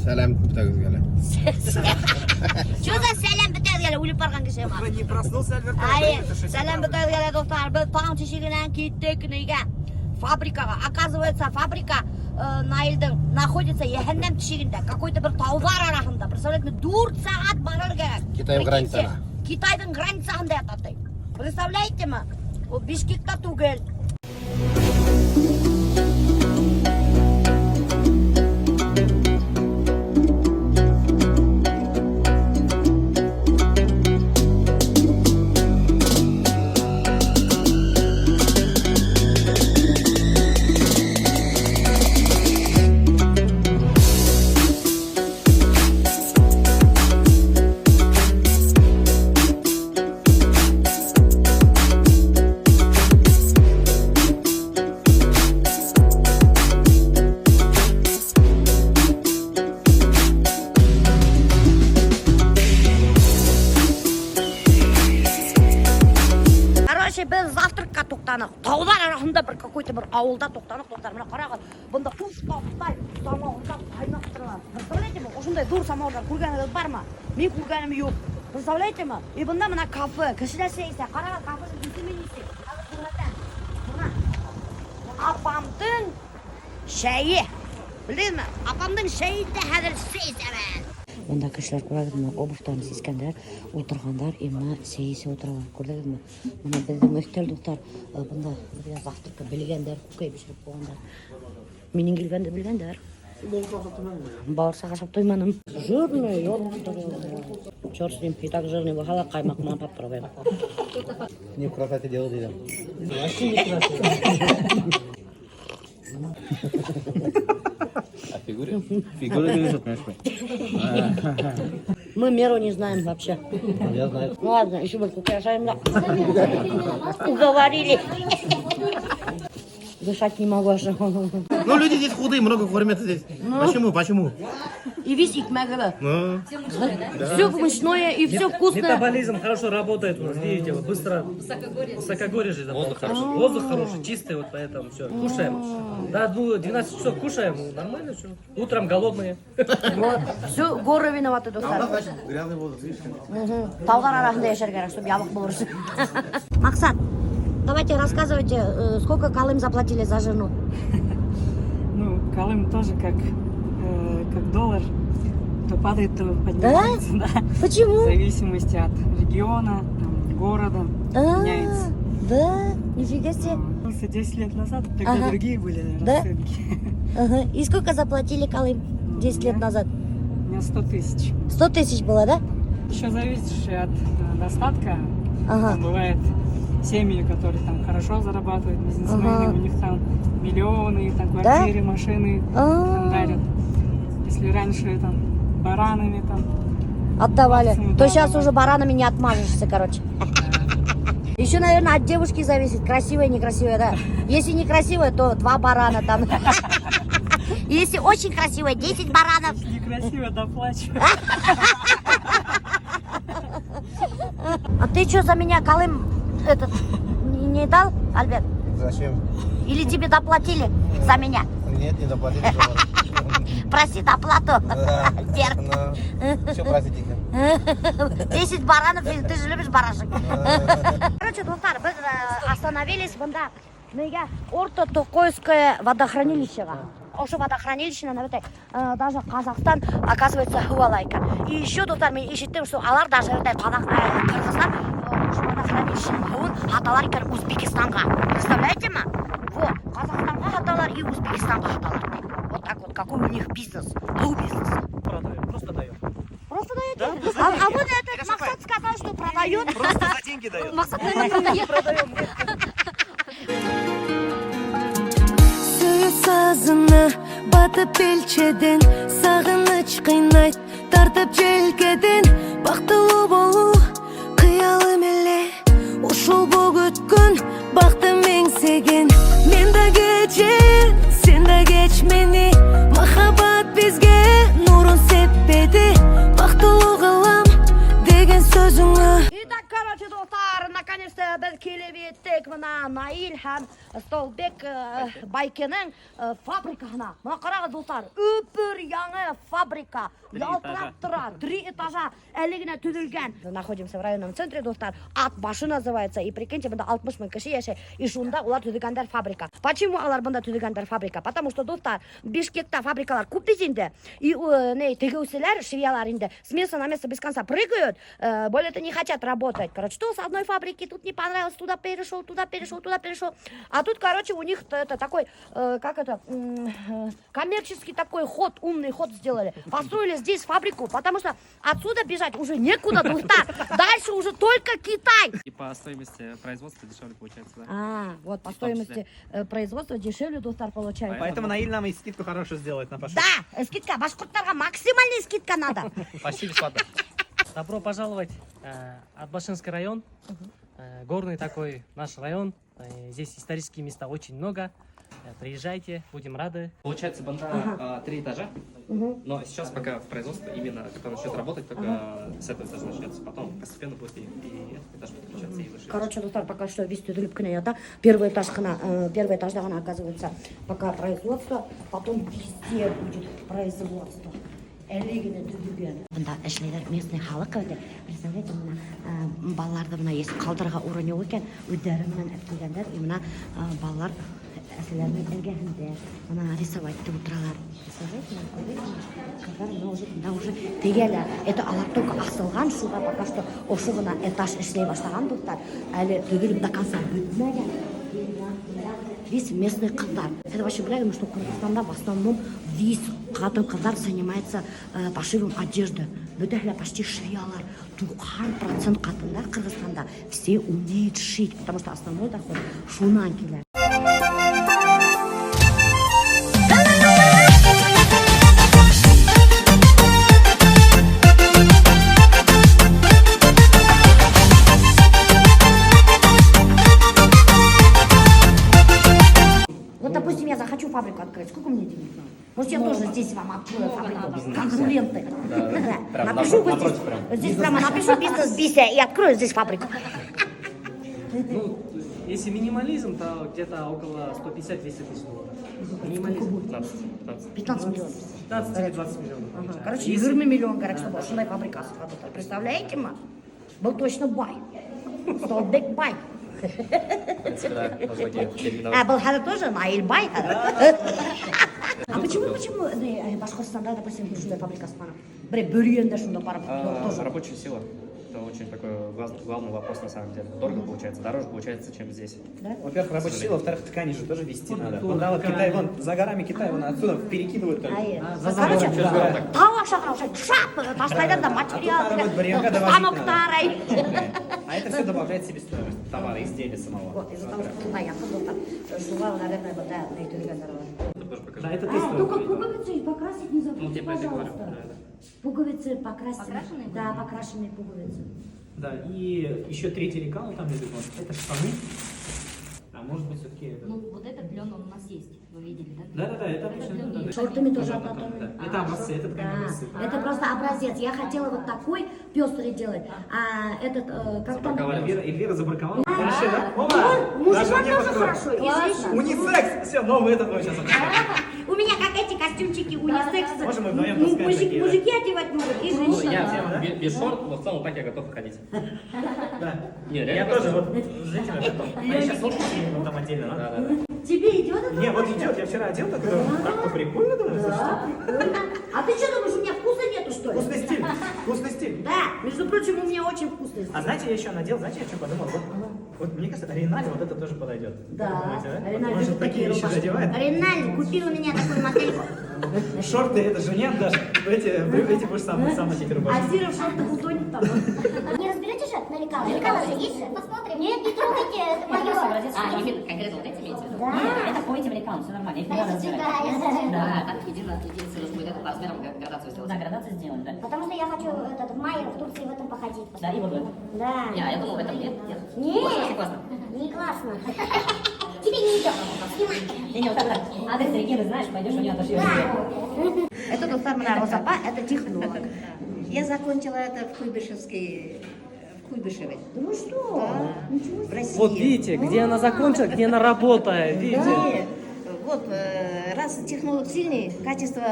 Selam bitagız gele. Что за selam bitagız gele? Ulip bargan kişi var. Не проснулся, Альберт? Hayır, selam bitagız gele dostlar. Biz tam çeşiginden gittik neyge? Фабрикаға. Оказывается, фабрика Наилдің находится Ехеннем тишигінде. Какой-то бір таулар арасында. Представляете, 4 сағат барар керек. Китай границасына. Китайдың границасында ятады. Представляете ме? Ол Бишкекте түгел. Біз завтракқа тоқтанық. Таулар арасында бір какой-то бір ауылда тоқтанық. Достар, мына қарағыз. Бұнда ұстаптай самауырдан қайнап тұрған. Представляете ме? Осындай дур самауырдан көргеніңіз бар ма? Мен көргенім жоқ. Представляете ме? И бұнда мына кафе, кіші нәрсе есе. Қарағыз, кафе итімен есе. Мына апамдың шәйі. Білдіңіз ме? Апамдың шәйінде хәзір сейсемен. Онда кішілер көрдіңіз, обуштарын сескендер, отырғандар, мына сейсі отырған. Көрдіңіз ме? Мына біздің өстел достар, бұнда завтракқа білгендер, көй пішіріп болғандар. Менен келгенді білгендер. Бауырсақ ашап тойманым. Жирный, черт с ним, и так жирный, бахала каймак, мама попробуем. Не в красоте дело делаем. А фигуре? Фигура бережет, понимаешь? Мы меру не знаем вообще. Я знаю. Ну ладно, еще больше украшаем, да. Уговорили. Дышать не могу аж. Ну, люди здесь худые, много кормят здесь. Почему? И весь икмегала. Ну, Все мучное и все вкусное. Метаболизм хорошо работает у нас, видите, вот быстро. Высокогорье же. Воздух хороший. Воздух хороший, чистый, вот поэтому все. Кушаем. Да, ну, 12 часов кушаем, нормально все. Утром голодные. Вот. Все горы виноваты, достар. грязный воздух, видишь? Таулар арасында яшар керек, чтобы ябық болырсын. Максат, давайте рассказывайте, сколько Калым заплатили за жену? Ну, Калым тоже как доллар, то падает, то поднимается. Да? Почему? В зависимости от региона, там, города, меняется. Да, нифига себе. 10 лет назад тогда другие были расценки. Ага. И сколько заплатили Калым 10 лет назад? У меня 100 тысяч. 100 тысяч было, да? Еще зависит от достатка. Ага. Там бывает семьи, которые там хорошо зарабатывают, бизнесмены, у них там миллионы, там квартиры, машины там дарят. Если раньше там баранами там отдавали, то да, сейчас да. уже баранами не отмажешься, короче. Еще, наверное, от девушки зависит, красивая, некрасивая, да. Если некрасивая, то 2 барана там. Если очень красивая, 10 баранов. Если некрасиво, доплачу. А ты что за меня, Калым, этот, не дал, Альберт? Зачем? Или тебе доплатили за меня? Нет, не доплатили. Просит оплату. Берт. Все просите. 10 баранов, ты же любишь барашек. Короче, достар, біз остановились бұнда. Неге? Орто-Токойское водохранилищеға. Ошо водохранилищені, даже Казахстан, оказывается, хывалайка. И еще, достар, мен ешеттім, что алар даже Кыргызстан, ошо водохранилищені хывын хаталар екен Узбекистанға. Представляете ма? Вот, Казахстанға хаталар и Узбекистанға хаталар. Вот так вот, какой у них бизнес. Был бизнес. Просто дает. Просто дает? А вот этот Максат сказал, что продает. Просто за деньги дает. Максат продает. Sazını batıp belçedin, sağыныç kıynayt, tartıp jelkedin. Baktılı bolu, kıyalım ele, uşul bugütkün, baktım engsegin. Men de geçin, sen de geç meni, mahabat bizge nurun sepedi. Baktılı kılam, degen sözünü. Итак, короче, достар, наконец-то біз келіп еттік мына Наил һәм Столбек Байкенің фабрикасына. Мына қараңыз достар, үпір яңы фабрика. Ялтырап тұра, 3 этажа әлігіне түзілген. Находимся в районном центре, достар. Атбашы называется. И прикиньте, бұнда 60 мың кіші яшай. И шунда олар түзілгендер фабрика. Почему олар бұнда түзілгендер фабрика? Потому что, достар, Бишкекта фабрикалар көп дезінде. И тегеусілер, швеялар инде, с места на место без конца прыгают. Более-то не хотят работать. Короче, что с одной фабрики тут не понравилось, туда перешел, туда перешел, туда перешел. А тут, короче, у них это такой, коммерческий такой ход, умный ход сделали. Построили здесь фабрику, потому что отсюда бежать уже некуда, достар. Дальше уже только Китай. И по стоимости производства дешевле получается, да? Вот по стоимости производства дешевле, достар, получается. Поэтому Наиль нам и скидку хорошую сделает на пошив. Да, скидка, башкұрттарға максимальная скидка надо. Почти бесплатно. Добро пожаловать Атбашинский район. Горный такой наш район. Здесь исторические места очень много. Приезжайте, будем рады. Получается, банда 3 этажа, но сейчас пока в производстве именно, когда начнет работать, только с этого этажа начнется. Потом постепенно будет и этот этаж подключаться, и выше. Короче, достар, пока что весь түзіліп кіне, да? Первый этажда ғана, оказывается, пока производство, потом везде будет производство. Әлігіне түзілген. Бұнда әшілер местный халық өте. Представляете, мына балаларды мына есі қалдырға уронeu екен, өздерімен әпкелгендер, и мына балалар әсілерінің әргәхінде, мына рисовать етіп отыралар. Представляете, уже тегелі. Это алар только асылған шуға, пока что ошы ғына этаж ішлей баштаған достар. Әлі түгіліп до конца бүтмәген. Весь местный қыздар. Это вообще правильно, что в Кыргызстанда в основном весь қатын-қыздар занимается пошивом одежды. Бөтәһлә почти швеялар. 90% қатындар Кыргызстанда все умеют шить, потому что основной доход шунан келер. Вот, допустим, я захочу фабрику открыть. Сколько мне денег надо? Может, я тоже здесь вам открою фабрику? Конкуренты. Напишу здесь прямо напишу бизнес Бися и открою здесь фабрику. Ну, если минимализм, то где-то около 150-200 тысяч долларов. Минимализм 15 миллионов. 15 или 20 миллионов. Короче, 20 миллион, короче, чтобы ушла фабрика. Представляете, ма? Был точно бай. Столбек бай. А был хада тоже Наиль бай. А почему Башкортостанда, допустим, шундай фабрика спана? Бөренде шундай барып тоже. Рабочая сила. Это очень такой главный вопрос на самом деле. Дорого получается, дороже получается, чем здесь. Да? Во-первых, рабочая сила, во-вторых, ткани же тоже везти надо. Вон Китай, вон за горами Китай, вон отсюда перекидывают. Короче, тауа шақырау, шап, таштайдар да материал, станоктар. А это все добавляет себе стоимость товара, изделия самого. Вот, из-за того, что я шугал, наверное, вот на эту регионеру. Да, это тестовый. Только пуговицы покрасить не забудьте, Ну, типа, это говорю, пожалуйста. да. Пуговицы покрасить. Да, покрашенные пуговицы. Да, и еще третий лекал там лежит, вот, это штаны. А может быть все-таки это... Ну, вот эта плена у нас есть, вы видели, да? Да-да-да, это обычно... да, Шортами тоже потом, обратно. да. Это образцы, это ткань образцы. Это просто образец. Я хотела вот такой пестрый делать, а этот, как там... Эльвира забраковала. Хорошо, да? Мужикам тоже хорошо. Унисекс! Все, новый этот вот сейчас. У меня как эти костюмчики унисекс. Можем мы вдвоем таскать такие, да? Мужики одевать могут, и Ну, женщины. я без шорт, но в целом так я готов ходить. Да. Не, Я реально тоже вот с этим готов. А я сейчас лошадь ну, там отдельно, да? Да. Тебе идет это? Не, вот идет, я вчера одел, так думаю, так-то прикольно, думаю, слушайте. А ты что думаешь, у меня вкуса нету, что ли? Вкусный стиль, вкусный стиль. Да, между прочим, у меня очень вкусный. А знаете, я еще надел, знаете, я что подумал? Вот мне кажется, Риналь вот это тоже подойдет. Да, Как думаете, да? Реналь Он же любит такие вещи рубашки. надевает. Реналь купил у меня такую модельку. Шорты это жене отдашь, эти будешь сам носить рубашки. А Зира в шортах утонет там. Не разберете же на лекала? Лекала же есть же? Посмотрим. Нет, не трогайте, это мое. А, именно конкретно вот эти имеете в виду? Да. Нет, это по этим лекалам, все нормально, их не надо разбирать. Да, Да, там единственное, что будет это по размерам градацию сделать. Да, градацию сделать, да. потому что я хочу в мае в Турции в этом походить. Да, и вот в этом. Да. Я думал, в этом нет. Нет. Очень классно. Не классно. Тебе не идет. Снимай. И не вот так, адрес регионы знаешь, пойдешь у нее отошьешь. Это доктор Музапа, это технолог. Я закончила это в Куйбышевской Куйбышевой. Да ну что? В России. Вот видите, где она закончила, где она работает, видите? Да. Вот, раз технолог сильный, качество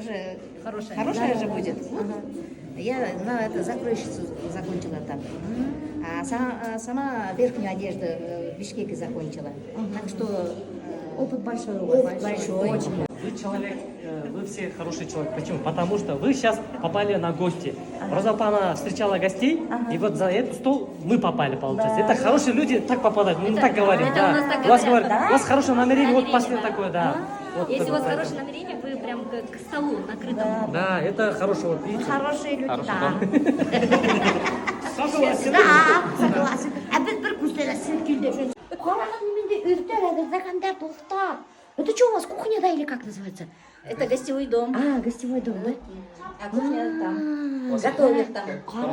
же хорошее же будет. Я на это закройщицу закончила там. А сама верхнюю одежду в Бишкеке закончила. Так что Опыт большой. опыт большой. Очень. Вы человек, вы все хороший человек. Почему? Потому что вы сейчас попали на гости. Розапана встречала гостей, и вот за этот стол мы попали, получается. Это хорошие люди так попадают, мы так говорим, это да. у нас так У вас говорят, говорят, у вас хорошее намерение, вот пошли такое, да. Вот Если у вас такое. хорошее намерение, вы прям к столу накрытому. Да, это хорошо, вот видите. Хорошие люди, да. Согласен. Да, согласен. А біз бір көздері сілкілді. Қараған неменде үртер, әдірзағандар тоқтар. Это что у вас, кухня-да или как называется? Это гостевой дом. А, гостевой дом, да? А кухня там. Готовят там.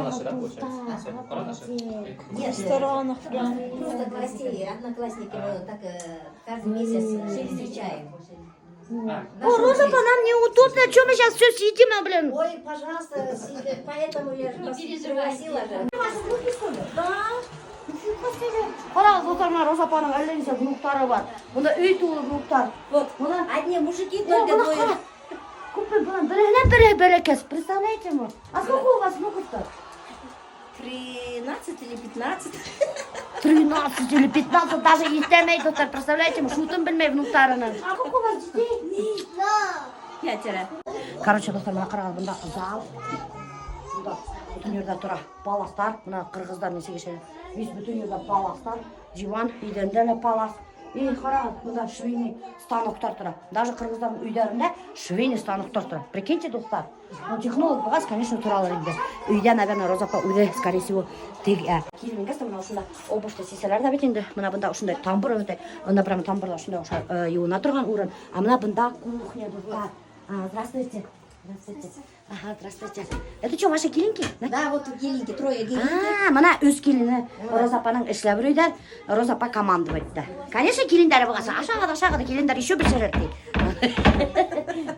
Наши, да, получается? Пора наши? Нет, сторону. Просто гостей, одноклассники, мы так каждый месяц встречаем. О, Роза, нам неудобно, что мы сейчас все сидим, блин? Ой, пожалуйста, поэтому я же вас пригласила же. Да. Қараңыз, достарына Розапаның әлденсе внуктары бар. Бұнда үй толы внуктар. Вот, одни мужики только двое. Купи, бірінен берекес. Представляете мы? А сколько у вас внуков-то? 13 или 15. 13 или 15, даже естемей, достар. Представляете мы? Шутын білмей внуктарының. А сколько у вас детей? 5. Короче, достар, мына қараңыз, бұнда зал. Бұнда бүтін жерде тұра паластар. Мына қырғыздар несеге шелі. Бүтін жерде паластар. Диван, едендері палас. И қараңыз, бұнда швейный станоктар тұра. Даже қырғыздардың үйдерінде швейный станоктар тұра. Прикиньте, достар. Технолог бұғаз, конечно, тұралар еді. Үйде, наверное, Розапа үйде, скорее всего, келмен кесті, мына ұшында обышты сеселер да бетенді. Мына бұнда ұшында тамбыр өте. Мына прямо тамбырда ұшында юына тұрған ұрын. А мына бұнда кухня, достар. Здравствуйте. Здравствуйте. Ага, здравствуйте. Это что, ваши келинки? Да, вот келинки, 3 келинки. Мына өз келіні Розапаның ішлеп үрейден Розапа командовать. Конечно, келіндері бұғаса. Ашағада келіндер еще бешерер дейді.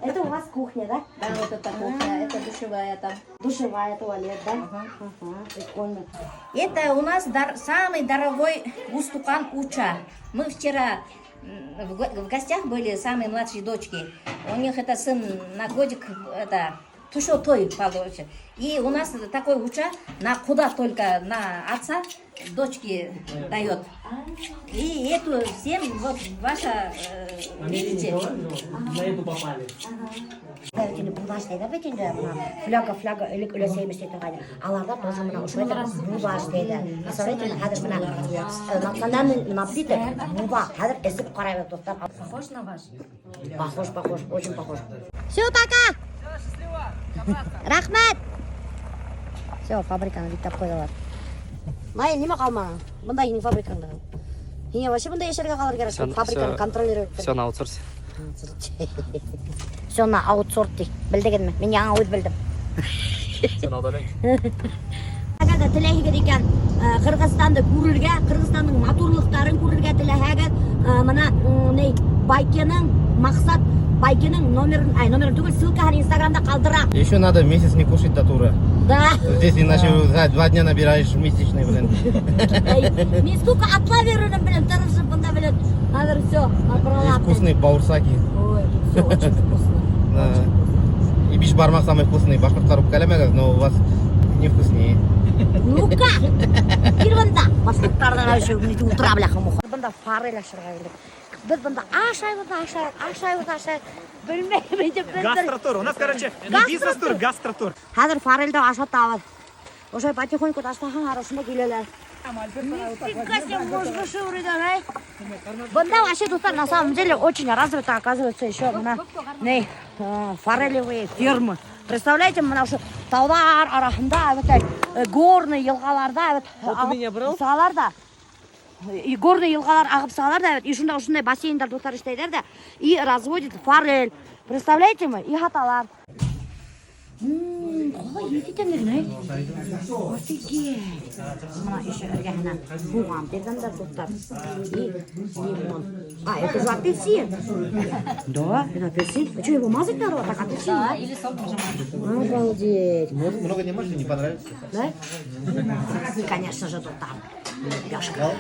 Это у вас кухня, да? Да, вот это кухня, это душевая там. Душевая, туалет, да? Ага, прикольно. Это у нас самый дорогой устукан Уча. Мы вчера в гостях были, самые младшие дочки. У них это сын на годик, это тушо той получится. И у нас такой Уча на куда только на отца дочки дает. И эту всем вот ваша, видите? На эту попали. Бәлкені бұлаш дейді, бәтенде фляга үлік үлесейміз дейді ғайды. Аларда тоже мына ұшып етіп бұлаш дейді. Представляете, қазір мына национальный напиток буба. Қазір ізіп қарай бет, достар. Похож на ваш? Похож, очень похож. Все, пока! Рахмет! Все, фабриканы биттап қойдылар. Майын неме қалмаған? Бұнда ең фабрикаңды. Ене вообще бұнда ешерге қалыр керек. Фабриканы контролировать. Все на аутсорсе. Все на аутсорт дейді. Білдеген ме? Мен яңа өз білдім. Все на удаленке. Әгәді тіләйгер екен Қырғызстанды көрілге, Қырғызстанның моторлықтарын көрілге тіләйгер мына Байкенің мақсат, Байкенің номерін түгіл, ссылкаға инстаграмда қалдыра. Еще надо месяц не кушать татура. Да. Здесь иначе 2 дня набираешь месячный, блин. Мен столько атла веруем, блин, тырышып бұнда, блин. Қазір все, Есть вкусные бауырсаки. Ой, все очень вкусно. И бишбармак самый вкусный. Башкортка рубка но у вас невкуснее. Ну-ка, кирванда. Башқұрттардан әуші үміті ұтыра біляқы мұқы. Бұнда фарель ашырға келдік. Біз бұнда ашай. Білмеймін. Гастротур. У нас, короче, не бизнес-тур, гастротур. Қазір фарельді аша табыз. Ошай потихоньку таштахан арасында келелер. Бұнда вообще, достар, на самом деле очень развито, оказывается, еще форелевые фермы. Представляете, мына ушу таулар арасында, горный елғаларда, саларда. И горный елғалар ағып саларда, и шундай бассейндер достар іштейдер да, и разводит форель. Представляете мы? И хаталар. Ой, ететемдер, офигеть. Мына еще ыргахына буган бергендар достар. И лимон. А, это же апельсин. Да, это апельсин. А что, его мазать надо вот так апельсин? Да, или сок можно мазать. Вот Обалдеть. много не можете, не понравится. Да? Конечно же, достар. Яшка.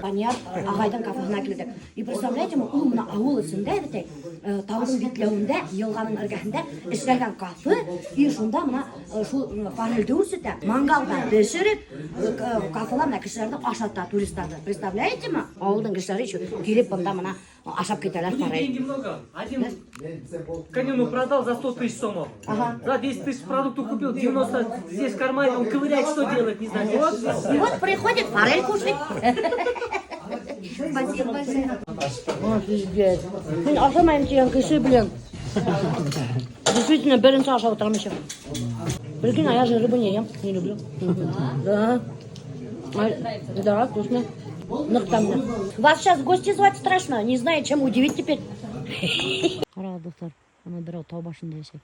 Баняр ағайдың кафесіне келдік. И представляете, ул мына ауыл ішінде бітей, таудың бетлеуінде, елғаның іргәсінде ішілген кафе, и шунда мына шул панельді үрсеті, мангалда пешіріп, кафелар мына кішілерді ашатта туристарды. Представляете ма? Ауылдың кішілері еще келіп бұнда мына ашап кетелер У них парай. деньги много. Один конину продал за 100 тысяч сомов. За 10 тысяч продуктов купил, 90 здесь в кармане, он ковыряет, что делать, не знаю. И вот приходит форель кушать. Спасибо большое. Офигеть. Мен ашамайым деген кіші білем. Действительно, бірінші ашап отырам еще. Прикинь, а я же рыбу не ем, не люблю. Да. Да, вкусно. Нықтамно. Вас сейчас в гости звать страшно, не знаю, чем удивить теперь. Рада, достар, ана бір тау башында yaşayып.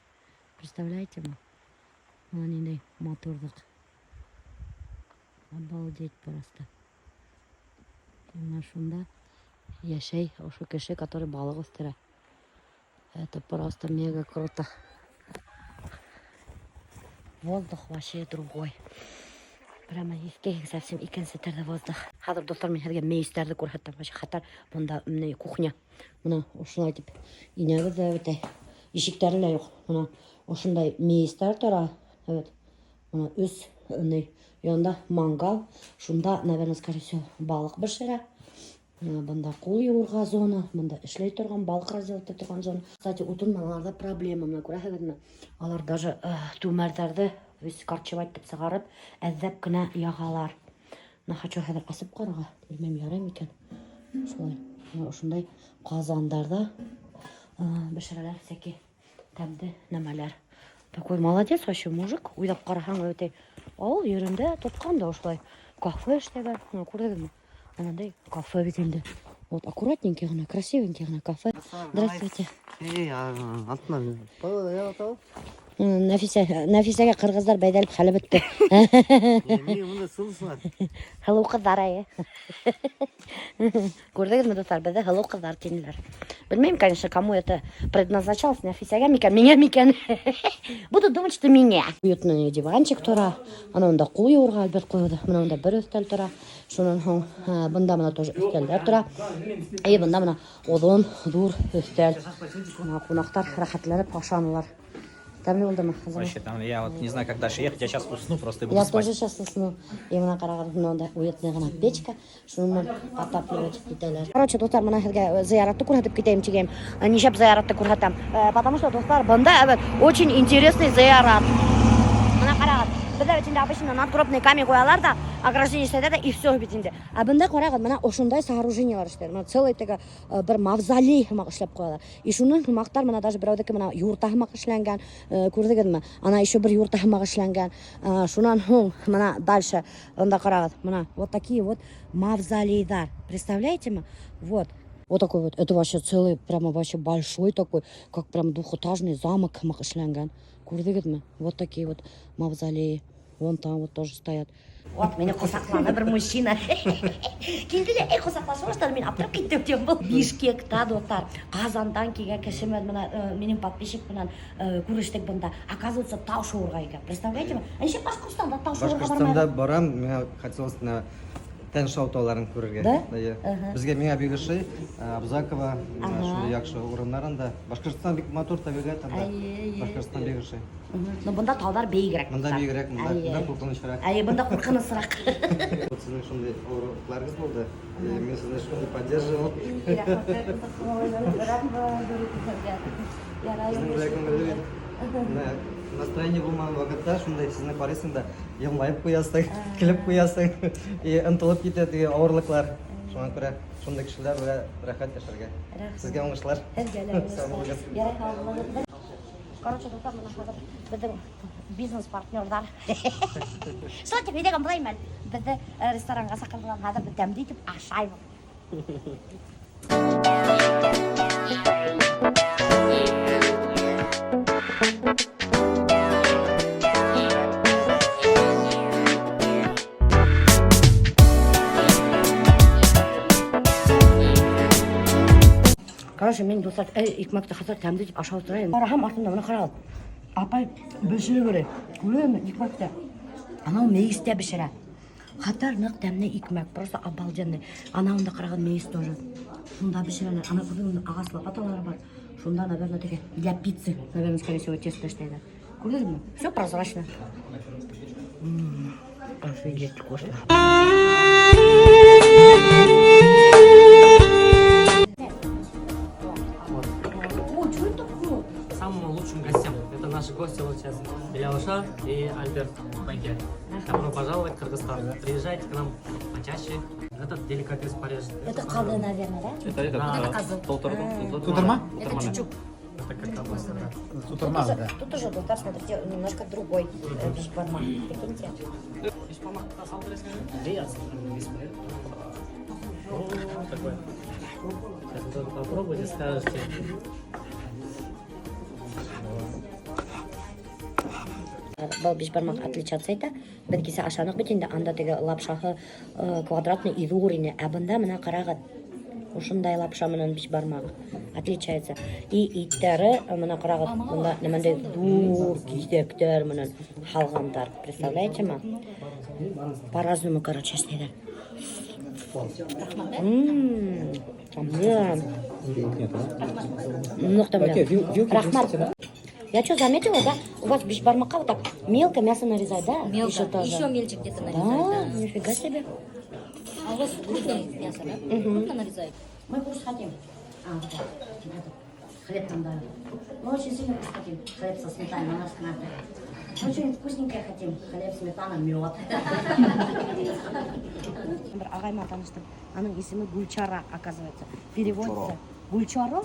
Представляете ма? Ана нендей мотордық. Обалдеть просто. Мына шунда yaşay, ошо кеше, который балық өстере. Это просто мега круто. Воздух вообще другой. Прямо ескек совсем икенсе терде воздух. Хәзер достар мен һәргә мейстерді күрһәттем. Хәтер монда менә кухня. Моны ошылай дип инәгез дә бите. Ишектәре лә юк. Моны ошындай мейстер тора. Evet. Моны үз менә янда мангал. Шунда, наверное, скорее всего, балық бешерә. Монда кул юырга зона, монда эшләй торган балық разделать торган зона. Кстати, утынмаларда проблема. Менә күрәһегезме? Алар даже түмәрдәрде весь корчевать дип сыгарып, әзәп кенә ягалар. Менә хочу хәзер асып карага. Белмәм, ярый икән. Шулай. Ошондай казандарда бешерәләр всякие тәмле нәмәләр. Такой молодец вообще мужик. Уйлап карасаң, өтей. Авыл йөрендә тоткан да ошолай. Кафе эшләгән. Күрдегезме? Анандай кафе бит инде. Вот аккуратненький гына, красивенький гына кафе. Здравствуйте. Антон, Нәфисәгә кыргызлар бәйдәлеп хәле бетте. Мында сылсыңар. Hello кызлар ае. Күрдегезме, достар, бездә hello кызлар тиниләр. Белмәйм, конечно, кому это предназначалось, Нәфисәгә микән, миңа микән. Буду думать, что меня. Уютный диванчик тора. Анында кул юырга альберт куйды. Монда бер өстәл тора. Шуннан соң бында мына тоже өстәлләр тора. И бында мына одон, дур, өстәл. Кунактар рәхәтләнеп ашанулар. Тәмле булдымы? Вообще там, я вот не знаю, как дальше ехать, я сейчас усну просто и буду Я спать. тоже сейчас усну. И мына карагыз, монда уютный гына печка. Шуны отапливать итәләр. Короче, достар, мына һәргә зияратты күрһәтеп китәм тигәм. Ничәп зияратты күрһәтәм. Потому что, достар, бында очень интересный зиярат. Мына карагыз. Бездә бит инде обычно надгробный камень куялар да, ограждение эшләтә да, и все бит инде. А бында карагыз, менә ошондай сооружениелар эшләр. Менә целый теге бер мавзолей һымак эшләп куялар. И шуның һымактар менә даже берәүдәке менә юрта һымак эшләнгән, күрдегезме? Ана еще бер юрта һымак эшләнгән. Шуннан һуң менә дальше анда карагыз, менә вот такие вот мавзолейдар. Представляете ма? Вот. Вот такой вот. Это вообще целый, прямо вообще большой такой, как прям двухэтажный замок һымак эшләнгән. Күрдегезме? Вот такие вот мавзолеи. Вон там вот тоже стоят. Вот меня кусаклады бір мужчина. Келді де, кусаклашы баштады, мен аптырап кеттім деп бұл. Бишкекта достар, Қазандан келген кішіміз менің подписчик менен көріштік бұнда. Оказывается, тау шоуырға екен. Представляете ма? Еще Башқұртстанда тау шоуырға Башқұртстанда бармайды. барам, мен хотелось на тән шоу тауларын көрерге. Да? Бізге миңа бегіші, Абзакова, шундай яқшы орындарында. Башқұртстан бик матур табиғат, Башқұртстан бегіші. Но бұнда таулар бейгірек. Мұнда бейгірек, мұнда қорқынышырақ. Бұнда қорқынысырақ. Сіздің шундай ауырлықтарыңыз болды. Мен сізді шундай поддерживал. Настроение болмаған уақытта шундай сізді қарайсың да елмайып қоясың, күліп қоясың, ұмтылып кетеді ауырлықтар. Шуңа күрә шундай кішілер рахат яшәргә. Сезгә уңышлар. Короче, достар, мына хәзер безнең бизнес-партнердар. Что тебе дигән булай мәл? Безне ресторанга сакырдылар, хәзер без тәмле итеп ашайбыз. ошо менин достар икмекти казар тәмдүү деп ашап отурайын. Карагам артымда мына карагыл. Апай бешире бере. Көрөм икмекти. Анау мейисте бешире. Хатар нық тәмне икмек, просто обалденный. Анауында караган мейис тоже. Шунда бешире, ана кызымдын агасы лопаталары бар. Шунда, наверное, таки для пиццы, наверное, скорее всего, тесто штейда. Көрдүңүзбү? Все прозрачно. Офигеть вкусно. Самым лучшим гостям. Это наши гости вот сейчас. Беляуша и Альберт Байкер. Добро пожаловать в Кыргызстан. Приезжайте к нам почаще. Этот деликатес Париж. Это кады, наверное, да? Это козы. Тутырма? Это чучук. Это как колбаса, да. Тутырма, да. Тут уже, да, смотрите, немножко другой бишбармак. Прикиньте. Вот такой. Сейчас вы попробуйте, скажете. Бал бишбармак отличаться это. Беткисе ашанық бетінде анда теге лапшахы квадратный изурины. Абында мына қарағат. Ушундай лапша менен бишбармак отличается. И иттері мына қарағат. Мында немендей дур кисектер менен халгандар. Представляете ма? По-разному, короче, снедер. Рахмат. Я что заметила, да? У вас бишбармака вот так мелко мясо нарезать, да? Мелко. Еще мельче где-то нарезать, Да, нифига себе. А у вас крупное мясо, да? Крупно нарезают? Мы кушать хотим. Хлеб там дали. Мы очень сильно кушать хотим. Хлеб со сметаной, на нас надо. Мы что-нибудь вкусненькое хотим. Хлеб, сметана, мед. Ағайма таныштым. Аның есімі Гульчара, оказывается. Переводится. Гульчаро?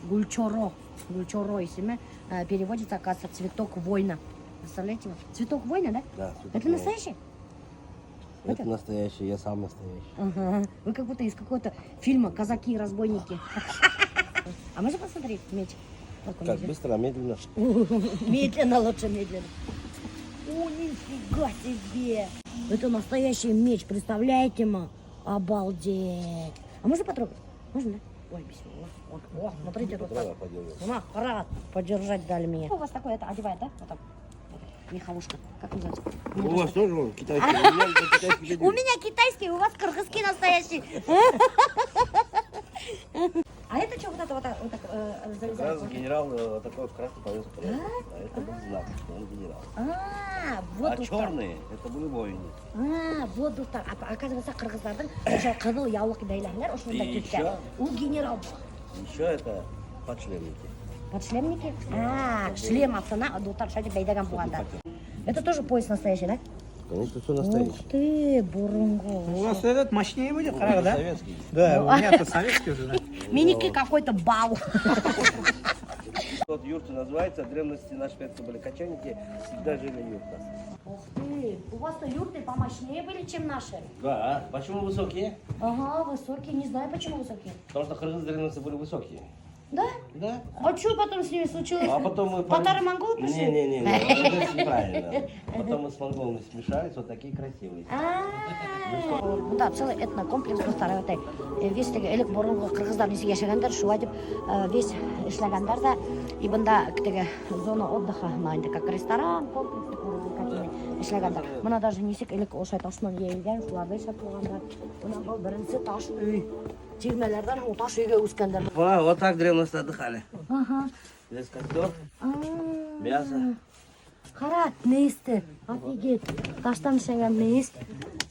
Гульчоро. Гульчоро есімі переводится, оказывается, цветок воина. Представляете? Цветок воина, да? Да. Это настоящий? Это настоящий, я сам настоящий. Ага. Вы как будто из какого-то фильма «Казаки и разбойники». А можно посмотреть меч? Как быстро, медленно? Медленно, лучше медленно. О, нифига себе! Это настоящий меч, представляете, ма? Обалдеть! А можно потрогать? Можно, да? Ой, бесило. О, смотрите, тут так. Рад подержать дали мне. У вас такое это одевает, да? Вот так. Меховушка. Как называется? У вас тоже он китайский? У меня китайский, у вас кыргызский настоящий. А это что, вот так залезает? Как раз генерал такой в красный повез. А это был знак, что он генерал. Вот А тут черные, это были воины. вот тут так. Оказывается, кыргыздардын ошо кызыл яулык дейлерлер, ошондой И түстө. еще? У генерал. Еще это подшлемники. Подшлемники? Шлем астына дутар шади бейдаган бугандар. Это тоже пояс настоящий, да? Конечно, все настоящее. Ух ты, бурунго. У вас этот мощнее будет, правда, да? Советский. Да, у меня тут советский уже, да. Миники какой-то бал. Вот юрта называется, в древности наши предки были кочевники, всегда жили в юртах. Ух ты, у вас-то юрты помощнее были, чем наши. Да, почему высокие? Ага, высокие, не знаю, почему высокие. Потому что кыргыз древности были высокие. Да? Да. А что потом с ними случилось? А потом мы... Татары-монголы пришли? Не, это неправильно. Потом мы с монголами смешались, вот такие красивые. Да, целый этнокомплекс достар. Весь элек борунғы кыргыздар несі яшагандар, шуа деп весь ишлагандар да. И бында зона отдыха, как ресторан, комплекс, развлекательный ишлагандар. Мына даже несек элек ошай ташынан ейілген, шуларда ешат болғандар. Мына бұл бірінші таш үй. Тегмелерден о таш үйге өскендер. Вот так в древности отдыхали. Ага. Здесь костер, мясо. Харат, мейсті. Офигеть. Таштан шаган мейст.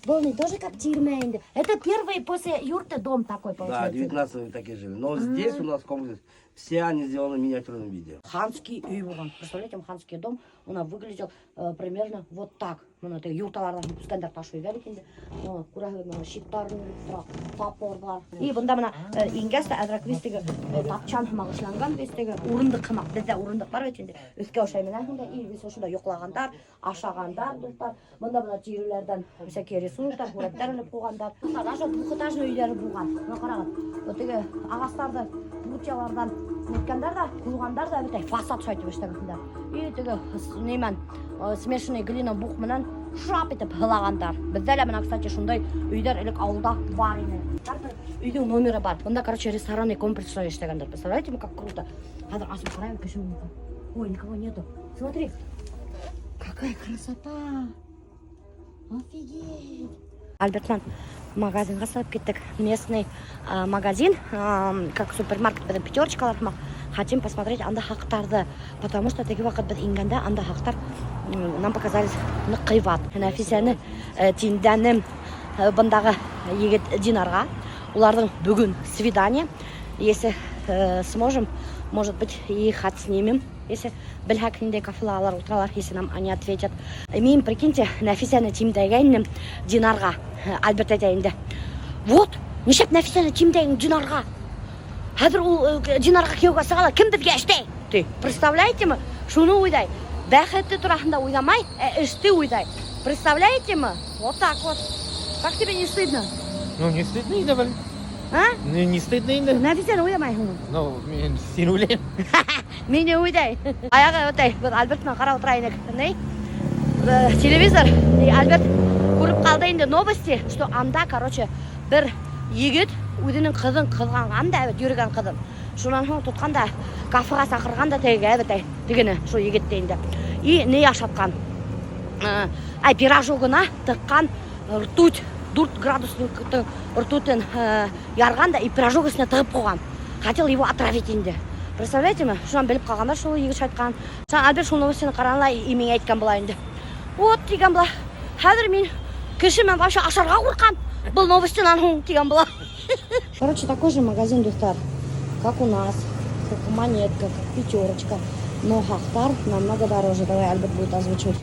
Был тоже как тирмейнди. Это первый после юрты дом такой Да, получается. 19 такие жили. Но здесь у нас комплекс, все они сделаны в миниатюрном виде. Ханский үй болған. Представляете, ханский дом, он выглядел примерно вот так. Юрталардан өскендер таш үй великенде. Щиттарын, тапор бар. И бұнда мына ингесті әдірек вестегі тапчан мағышланған вестегі орындық қымақ. Бізде орындық бар өтінде. Өске ошай менен и вес ошында йоқлағандар, ашағандар достар. Бұнда мына түйрелерден всякие ресурстар, суреттер іліп қойғандар. Даже двухэтажный үйлері болған. Мына қарағат. Өтеге ағастарды, путялардан неткендар да, құлғандар да өте фасад шайтып ештегісінде. И өтеге немен смешанный глина бух менен шап етіп хылагандар. Бізде әлі мына, кстати, шундай үйдер элек ауылда бар еді. Әрбір үйдің номері бар. Бұнда, короче, ресторанный комплекс ештегендер. Представляете, как круто? Қазір асып қарайын, кіші мүмкін. Ой, никого нету. Смотри, какая красота! Офигеть! Альбертман магазинға салып кеттік. Местный магазин, как супермаркет, біздің пятерочкалар. Хотим посмотреть анда хақтарды, потому что теги вақыт біз ингенде анда хақтар нам показались қибат. Нәфисәні тиндәнім бұндағы егет динарға. Улардың бүгін свидание. Если сможем, может быть, и хат снимем. Если білхәкінде кафелалар ултралар, если нам они ответят. Мен, прикиньте, Нәфисәні тимдәгәнім динарға. Альберт әйтәйінді. Вот, нешеп Нәфисәні тимдәгән динарға. Хәзер ул динарға кияуга сыгала, кем бізге эште? Представляете мы? Шуны уйдай. Бәхетте турасында уйламай, эште уйдай. Представляете мы? Вот так вот. Как тебе не стыдно? Ну, не стыдно инде, блин. А? Не стыдно инде. Нәфисәні уйламай. Ну, мен сен ойлаймын. Мен не уйдай. Аяғы өтай. Біз Альбертмен қарап отырайын. Телевизор. Альберт көріп қалды енді новости, что анда, короче, бір егет өзінің қызын қызғанғанда, жүрген қызын. Шунан соң тұтқанда, кафеға сақырғанда дегені, шо егетте енді. И не ашатқан. Пирожогына тыққан ртуть, 4 градусный ртутын ярғанда, и пирожог үстіне тығып қойған. Хотел его отравить енді. Представляете ме? Шунан біліп қалғандар, шо егет шайтқан. Альберт шо новостины қаранла, и мен айтқан бұла енді. Вот, деген бұла. Хәзір мен кіші мен вообще ашарға қорқан. Бұл новостинан хуң, деген бұла. Короче, такой же магазин, достар, как у нас, как Монетка, как Пятерочка, но хақтар намного дороже. Давай Альберт будет озвучивать.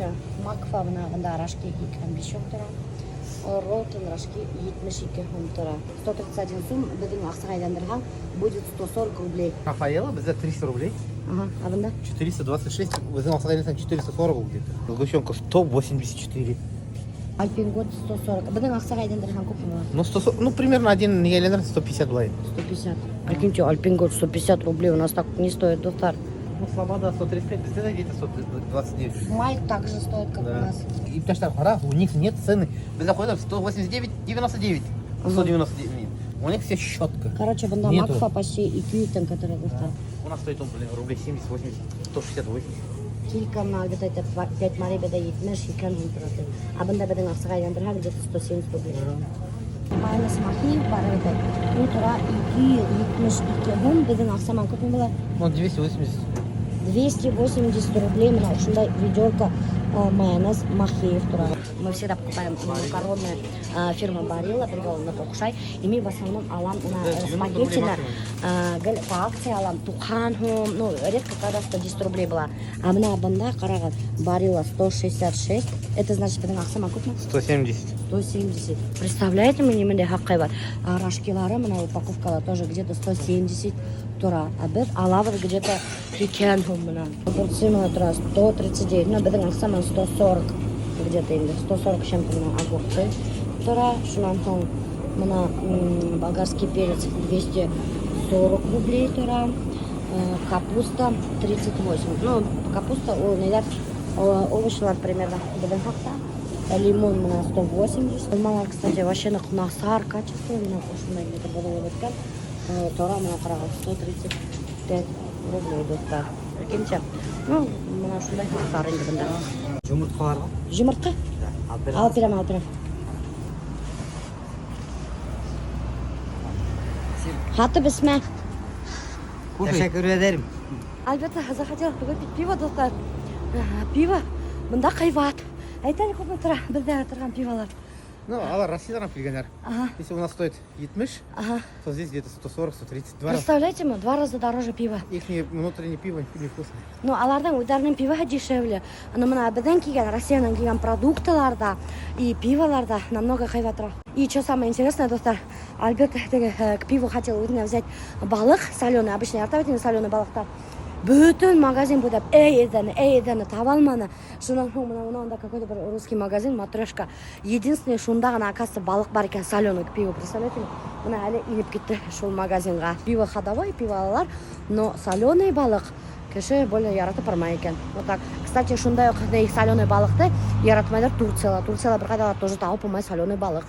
Макфа мына рашки икән 5 тора, Ролтон рашки 72 тора. 131 сум, біздің ақсыға айландырған будет 140 рублей. Рафаэла, бізде 300 рублей. Ага, а бұнда? 426, біздің ақсыға айландырған 440 где-то. Сгущенка 184. Альпингот 140. Біздің ақсыға айландырған көп мына? Ну, 140, ну, примерно один не айландырған 150 былай. 150. Прикиньте, Альпингот 150 рублей у нас так не стоит, достар. Ну, Слобода 135, бізде где-то 129. Майк также стоит, как у нас. И потому что пора, у них нет цены. Біз заходим 189, 99, 199 нет. У них все щетка. Короче, банда Нету. Макфа почти и Кьюитон, который достал. У нас стоит он, блин, рублей 70, 80, 168. Килька на где-то 5 мари беда етмеш, екен hundraты. А банда бедің ақсыға айландырған где-то 170 рублей. Майнас махи бар еді. Ну, тұра 272 hun, бедің ақсаман көп была? Ну, 280. 280 рублей, мына ушундай ведерко майонез Махеев тура. Мы всегда покупаем макароны фирмы Барилла, привалына тоқшай. И мы в основном алам спагеттина по акции алам тухан, ну, редко когда 110 рублей была. А мына банда қараған Барилла 166, это значит, бедің ақсаман көп ма? 170. 170. Представляете, мне мындай хаққай бар. Рашкилары, мына упаковкада тоже где-то 170 тура. А біз алавы где-то екен мына. Огурцы тура 139, но бедің ақсаман 140 где-то енді. 140 чем-то мына огурцы тура. Шунан соң мына болгарский перец 240 рублей тура. Капуста 38. Ну, капуста, овощлар примерно бедің хақта. Лимон мына 180. Мала, кстати, вообще насар качество, мына ушундай где-то было өткен. Тора мына қараған 135 рублей достар. Прикиньте. Ну, мына ушундай хақтар енді бұнда. Жұмыртқалар ғой? Жұмыртқа? Алып берем. Хаты бісмә. Teşekkür ederim. Альберт захотел выпить пиво, достар. Пиво бұнда қайбат. Айтайын көп тұра, бізде тұрған пивалар. Ну, алар Россиядан келгендер. Ага. Если у нас стоит 70, Ага. то здесь где-то 140, 130. Два раза. Представляете, мы 2 раза дороже пива. Их внутреннее пиво невкусное. Ну, алардан ударным пивоға дешевле. Но мына бізден келген, Россиядан келген продуктыларда и пиволарда намного қайбатырақ. И что самое интересное, достар, Альберт к пиву хотел взять балық соленый, обычно артавайтын соленый балықта. Бүтін магазин будап, едені таба алманы. Шунан мына какой-то бір русский магазин, матрешка. Единственный шунда ғана, оказывается, балық бар екен соленый к пиву. Представляете ли? Мына әлі иніп кетті шул магазинға. Пиво ходовой, пиво алалар, но соленый балық кеше более яратып бармай екен. Вот так. Кстати, шундай ук соленый балыкты яратмайлар Турциялар. Турциялар бер кайда тоже табып булмай соленый балык.